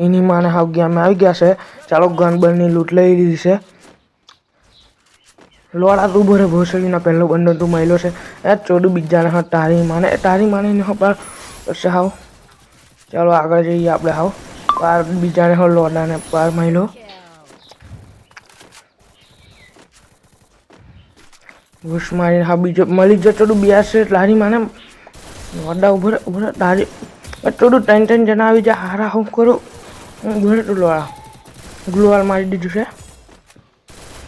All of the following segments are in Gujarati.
એની માને હાવ ગેમ આવી ગયા છે. ચાલો ગન બનની લૂંટ લઈ લીધી છે. લોડા તું ભરે ભોસડીના પહેલો બંદો તું માયલો છે. ચોડું બીજાને હા તારી માને ને હા પછી હાવ ચાલો આગળ જઈએ આપણે હાવ પાર બીજાને હો લોડાને પાર માયલો ઘૂસ મારીને હા બીજો મળી જ ચોડું બેસે તારી માને લોડા ઉભરે તારી ચોડું ત્રણ જણા આવી જાય હારા હું કરું ઉભરે તું લોડા ગ્લુવાલ મારી દીધું છે.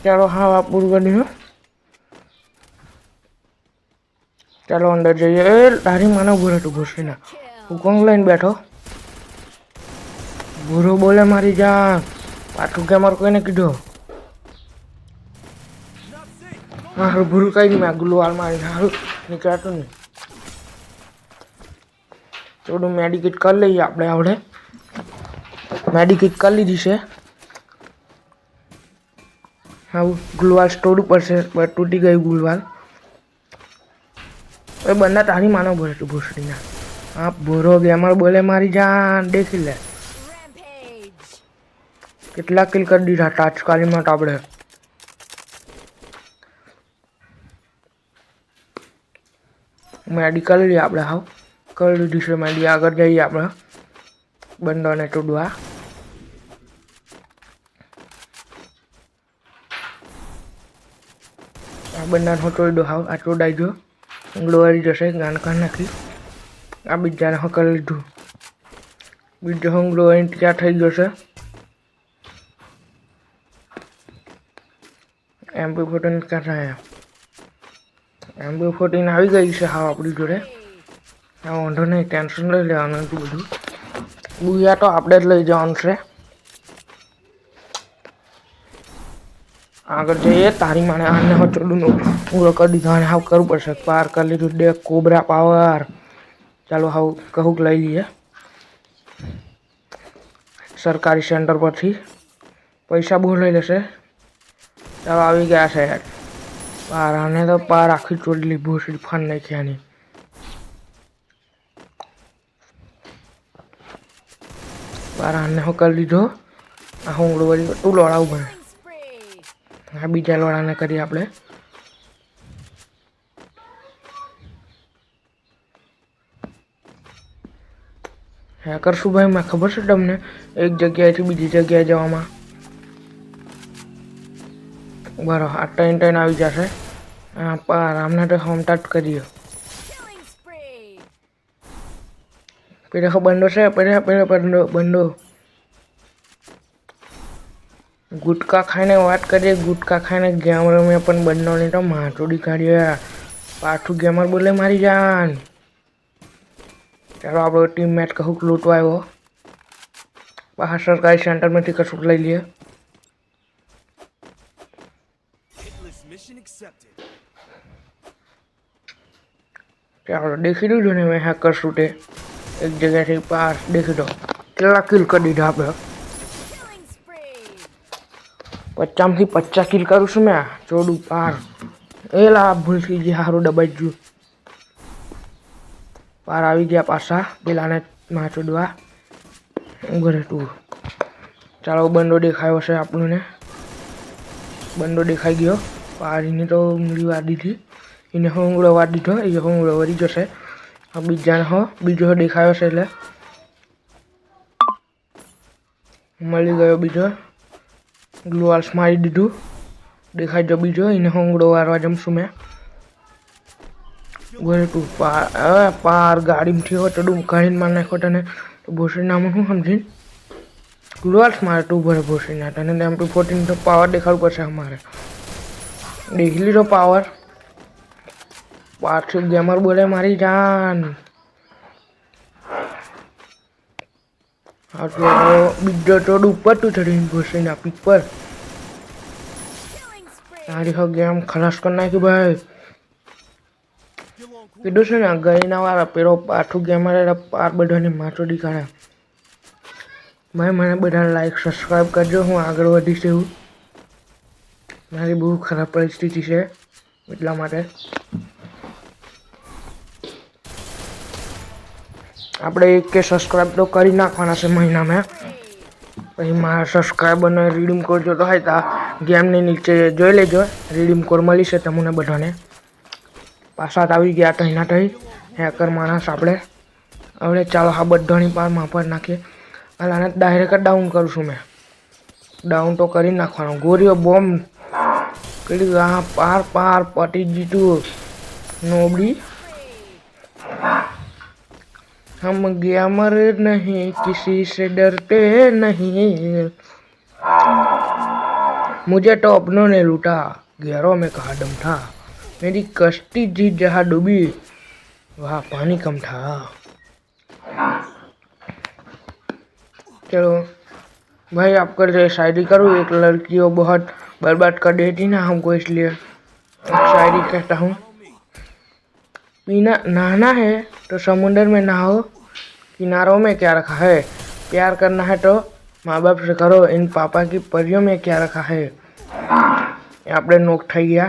ચાલો હા પૂરું કરી દીધું. ચાલો અંદર જઈએ. તારી માને ઉભરે તું ઘૂસીને હું કોણ લઈને બેઠો ભૂરો બોલે મારી જાન પાછું કે મારું કોઈને કીધું હારું ભૂરું કઈ નહીં મેં ગ્લુવાલ મારી હારું નીકળાતું નહીં. થોડું મેડિકેટ કરી લઈએ આપણે મેડિકેટ કરી લીધી છે. હા ગ્લુવાલ સ્ટોર ઉપર છે પણ તૂટી ગયું ગ્લુવાલ. એ બંને તારી માનો ભરે તું ભૂસડીના હા ભૂરો ગેમર બોલે મારી જાન દેખી લે કેટલા કિલ કરી દીધા તાત્કાલિકમાં તો આપણે મેડિકલ લઈએ આપણે હાવ કરી લીધું છે મેડી. આગળ જઈએ આપણે બંદોને તોડવા. આ બંદાને હું તોડી દો હાવ આ તોડાઈ ગયો ગ્લોવારી જશે ગાન કાઢ નાખી. આ બીજાને હું કરી લીધું બીજો હું ગ્લોવારી ત્યાં થઈ ગયો છે. MP14 ક્યાં થાય MP14 આવી ગઈ છે હાવ આપણી જોડે. હા વાંધો નહીં ટેન્શન લઈ લેવાનું હતું બધું બુયા તો આપણે જ લઈ જવાનું છે. આગળ જઈએ તારી માને આને હો ચોડું પૂરો કરી દીધો અને હાવ કરવું પડશે પાર કરી લીધું ડે કોબરા પાવર. ચાલો હાવ કહું લઈ લઈએ સરકારી સેન્ટર પરથી પૈસા બહુ લઈ લેશે. ચાલો આવી ગયા છે પાર આને તો પાર આખી ચોડલી ભૂસડી ફન નાખ્યાની. પાર આને હો કરી લીધો આ હું તું લોડાવું બને હા બીજા લોડાને કરીએ આપણે. હા કરશું ભાઈ મેં ખબર છે તમને એક જગ્યાએથી બીજી જગ્યાએ જવામાં બરાબર આ ટ્રેન આવી જશે. હા પાર આમને તો હોમટાટ કરીએ પેલો બંડો છે પેલો બંડો ગુટકા ખાઈને વાત કરીએ ગુટકા ખાઈને ગેમ રમીએ પણ બંડોની તો માથોડી કાઢીએ પાછું ગેમર બોલે મારી જાન. ચાલો આપણો ટીમ મેચ કહું લૂંટવા આવ્યો બહાર સરકારી સેન્ટરમાંથી કશું લઈ લઈએ. ચાલો દેખી દીધું ને મેં હેકર શૂટે એક જગ્યાથી પાર દેખી દો કેટલા કિલ કરી દીધા આપણે 50 થી 50 કિલ કરું છું મેં ચોડું પાર એ લા ભૂલ થઈ ગઈ સારું દબાઈ ગયું પાર આવી ગયા પાછા પેલાને માં ચોડવા ઘરે તું. ચાલો બંડો દેખાયો છે આપણને બંડો દેખાઈ ગયો પારીની તો ઊંઘળી વાર દીધી એને હું ઊંઘળો વાર દીધો એ હું ઊંઘળો વળી જશે. બીજાને હો બીજો દેખાયો છે એટલે મળી ગયો બીજો ગ્લુવાલ્સ મારી દીધું દેખાઈ ગયો બીજો એને હું ઊંઘળો વારવા જમશું મેં ઘરે તું પાર ગાડીમાંથી હો ચડું કાઢીને માર નાખો તને તો ભોસડી નામું શું સમજીને ગ્લુવાલ્સ મારે તું ભરે ભોસડી ના તને MP14 તો પાવર દેખાડવું પડશે અમારે દેખી લીધો પાવર. પાછું ગેમર બોલે મારી જાન હા તો બીજો ચોડ ઉપર તું ચડીને ભોસડીના પીક પર તારી હો ગેમ ખલાસ કરી નાખી ભાઈ. કીધું છે ને ગઈના વાળા પેલો પાછું ગેમર પાર બધાની માથોડી કાઢે. ભાઈ મને બધા લાઈક સબસ્ક્રાઈબ કરજો હું આગળ વધીશ એવું મારી બહુ ખરાબ પરિસ્થિતિ છે એટલા માટે આપણે 1K સબસ્ક્રાઈબ તો કરી નાખવાના છે મહિનામાં પછી મારા સબસ્ક્રાઈબરને રીડીમ કોડ જોતો હોય તો ગેમની નીચે જોઈ લેજો, રીડીમ કોડ મળી છે તમને બધાને. પાછા આવી ગયા તહીના તહીં હેકર માણસ આપણે. હવે ચાલો આ બધાની પાર માપર નાખીએ અને આને ડાયરેક્ટ ડાઉન કરું છું મેં. ડાઉન તો કરી નાખવાનો. ગોરીઓ બોમ્બ પેલી પાર પાર પટી જીતું નોબડી. हम गेमर नहीं किसी से डरते नहीं, मुझे तो अपनों ने लूटा गैरों में कहा दम था, मेरी कश्ती जीत जहाँ डूबी वहाँ पानी कम था. चलो भाई आपका जो शायरी करूँ, एक लड़की को बहुत बर्बाद कर देती ना हमको, इसलिए शायरी कहता हूँ. पीना नहाना है तो समुंदर में नहाओ, किनारों में क्या रखा है, प्यार करना है तो माँ बाप से करो, इन पापा की परियों में क्या रखा है. આપણે નોક થઈ ગયા.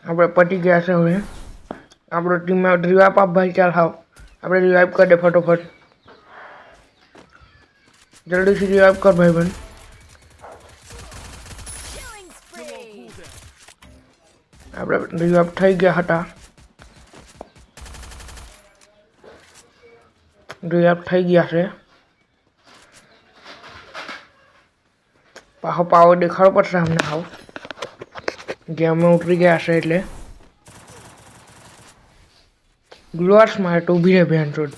આપણે પટી ગયા છે. હવે આપણો ટીમમાં રિવાઇવ આપ ભાઈ. ચાલ હાવ આપણે રિવાઇવ કરી દે ફટોફટ. જલ્દીથી રિવાઇવ કર ભાઈ બન. આપણે રિવાઇવ થઈ ગયા હતા. રિવાઇવ થઈ ગયા છે. પાછો પાવર દેખાડવો પડશે અમને. હાવ ગેમમાં ઉતરી ગયા છે એટલે ગ્લોઅર્સ મારે તું ઊભી રહે બેન ચોદ.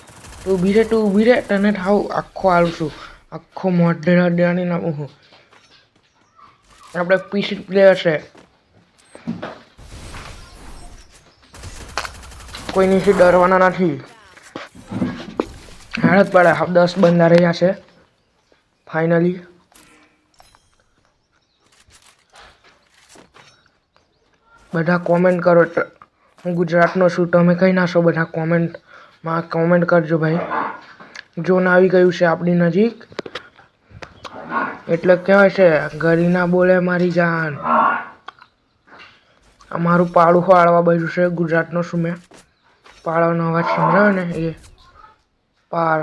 તું ઊભી રહે, તું ઊભી રહે. તને થાવ આખો આલું છું, આખો મોઢેરા દેવાની નાખું છું. આપણે પીસી પ્લેયર છે, કોઈનીથી ડરવાના નથી. હાલત પડે. 10 બંદા રહ્યા છે ફાઇનલી. બધા કોમેન્ટ કરો. હું ગુજરાતનો છું, તમે કહી નાખો બધા કોમેન્ટમાં. કોમેન્ટ કરજો ભાઈ. જોન આવી ગયું છે આપણી નજીક, એટલે કહેવાય છે ઘરી ના બોલે મારી જાન. અમારું પાડું વાળવા બાજુ છે. ગુજરાતનો છું મેં. પાડવાનો અવાજ સંભળાયો ને એ પાર